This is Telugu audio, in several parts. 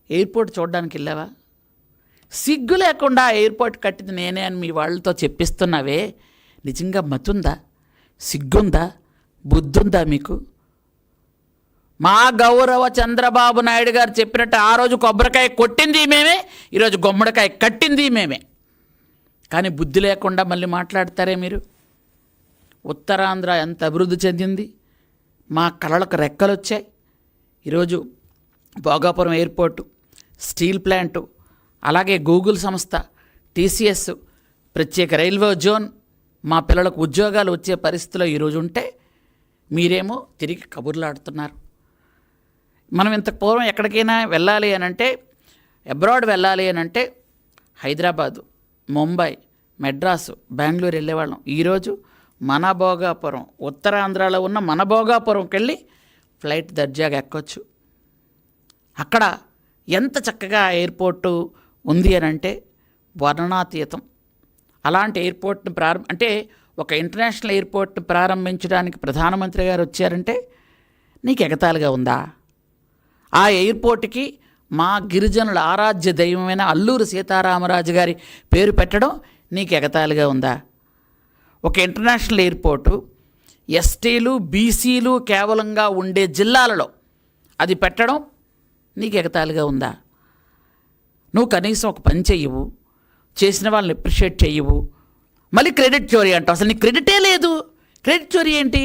ఎయిర్పోర్ట్ చూడడానికి వెళ్ళావా? సిగ్గు లేకుండా ఎయిర్పోర్ట్ కట్టింది నేనే అని మీ వాళ్ళతో చెప్పిస్తున్నావే, నిజంగా మతుందా? సిగ్గుందా? బుద్ధుందా మీకు? మా గౌరవ చంద్రబాబు నాయుడు గారు చెప్పినట్టు ఆ రోజు కొబ్బరికాయ కొట్టింది మేమే, ఈరోజు గుమ్మడికాయ కట్టింది మేమే. కానీ బుద్ధి లేకుండా మళ్ళీ మాట్లాడతారే మీరు. ఉత్తరాంధ్ర ఎంత అభివృద్ధి చెందింది, మా కళలకు రెక్కలు వచ్చాయి. ఈరోజు భోగాపురం ఎయిర్పోర్టు, స్టీల్ ప్లాంటు, అలాగే గూగుల్ సంస్థ, టీసీఎస్, ప్రత్యేక రైల్వే జోన్, మా పిల్లలకు ఉద్యోగాలు వచ్చే పరిస్థితిలో ఈరోజు ఉంటే మీరేమో తిరిగి కబుర్లాడుతున్నారు. మనం ఇంతకు పూర్వం ఎక్కడికైనా వెళ్ళాలి అని అంటే, అబ్రాడ్ వెళ్ళాలి అని అంటే హైదరాబాదు, ముంబై, మెడ్రాసు, బెంగళూరు వెళ్ళేవాళ్ళం. ఈరోజు మన భోగాపురం, ఉత్తరాంధ్రలో ఉన్న మన భోగాపురంకి వెళ్ళి ఫ్లైట్ దర్జాగా ఎక్కొచ్చు. అక్కడ ఎంత చక్కగా ఎయిర్పోర్టు ఉంది అని అంటే వర్ణనాతీతం. అలాంటి ఎయిర్పోర్ట్ని అంటే ఒక ఇంటర్నేషనల్ ఎయిర్పోర్ట్ని ప్రారంభించడానికి ప్రధానమంత్రి గారు వచ్చారంటే నీకు ఎగతాళిగా ఉందా? ఆ ఎయిర్పోర్ట్కి మా గిరిజనుల ఆరాధ్య దైవమైన అల్లూరి సీతారామరాజు గారి పేరు పెట్టడం నీకు ఎగతాళిగా ఉందా? ఒక ఇంటర్నేషనల్ ఎయిర్పోర్టు ఎస్టీలు, బీసీలు కేవలంగా ఉండే జిల్లాలలో అది పెట్టడం నీకు ఎగతాళిగా ఉందా? నువ్వు కనీసం ఒక పని చెయ్యవు, చేసిన వాళ్ళని అప్రిషియేట్ చెయ్యవు, మళ్ళీ క్రెడిట్ చోరీ అంటావు. అసలు నీకు క్రెడిటే లేదు. క్రెడిట్ చోరీ ఏంటి?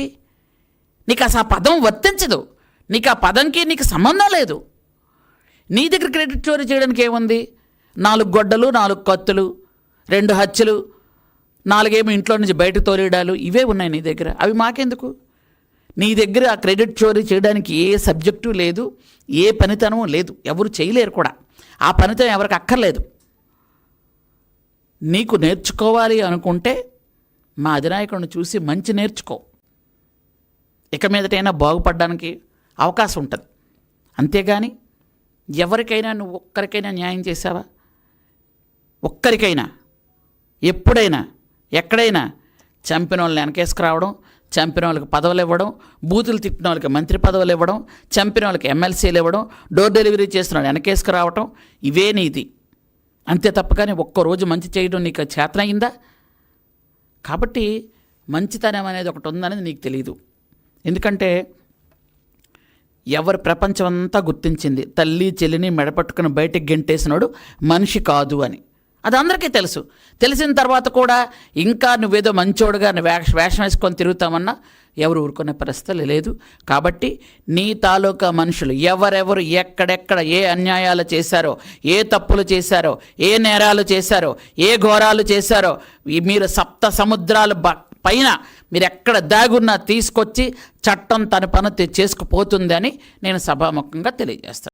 నీకు అసలు ఆ పదం వర్తించదు. నీకు ఆ పదంకి నీకు సంబంధం లేదు. నీ దగ్గర క్రెడిట్ చోరీ చేయడానికి ఏముంది? 4 గొడ్డలు, 4 కత్తులు, 2 హత్యలు, 4 ఏమో ఇంట్లో నుంచి బయటకు తోలేయడాలు, ఇవే ఉన్నాయి నీ దగ్గర. అవి మాకెందుకు? నీ దగ్గర ఆ క్రెడిట్ చోరీ చేయడానికి ఏ సబ్జెక్టు లేదు, ఏ పనితనము లేదు, ఎవరు చేయలేరు కూడా. ఆ పనితనం ఎవరికి అక్కర్లేదు. నీకు నేర్చుకోవాలి అనుకుంటే మా అధినాయకుడిని చూసి మంచి నేర్చుకో. ఇక మీదటైనా బాగుపడడానికి అవకాశం ఉంటుంది. అంతేగాని ఎవరికైనా నువ్వు ఒక్కరికైనా న్యాయం చేసావా? ఒక్కరికైనా ఎప్పుడైనా ఎక్కడైనా చంపిన వాళ్ళని వెనకేసుకురావడం, చంపిన వాళ్ళకి పదవులు ఇవ్వడం, బూతులు తిట్టిన వాళ్ళకి మంత్రి పదవులు ఇవ్వడం, చంపిన వాళ్ళకి ఎమ్మెల్సీలు ఇవ్వడం, డోర్ డెలివరీ చేసిన వాళ్ళు వెనకేసుకురావడం, ఇవే నీది. అంతే తప్ప కానీ ఒక్కరోజు మంచి చేయడం నీకు చేతనయిందా? కాబట్టి మంచితనం అనేది ఒకటి ఉందనేది నీకు తెలియదు. ఎందుకంటే ఎవరి ప్రపంచం అంతా గుర్తించింది, తల్లి చెల్లిని మెడపట్టుకుని బయటికి గెంటేసినాడు మనిషి కాదు అని. అది అందరికీ తెలుసు. తెలిసిన తర్వాత కూడా ఇంకా నువ్వేదో మంచోడుగా వేషం వేసుకొని తిరుగుతామన్నా ఎవరు ఊరుకునే పరిస్థితులు లేదు. కాబట్టి నీ తాలూకా మనుషులు ఎవరెవరు ఎక్కడెక్కడ ఏ అన్యాయాలు చేశారో, ఏ తప్పులు చేశారో, ఏ నేరాలు చేశారో, ఏ ఘోరాలు చేశారో, మీరు 7 సముద్రాల పైన మీరు ఎక్కడ దాగున్నా తీసుకొచ్చి చట్టం తన పని చేసుకుపోతుందని నేను సభాముఖంగా తెలియజేస్తాను.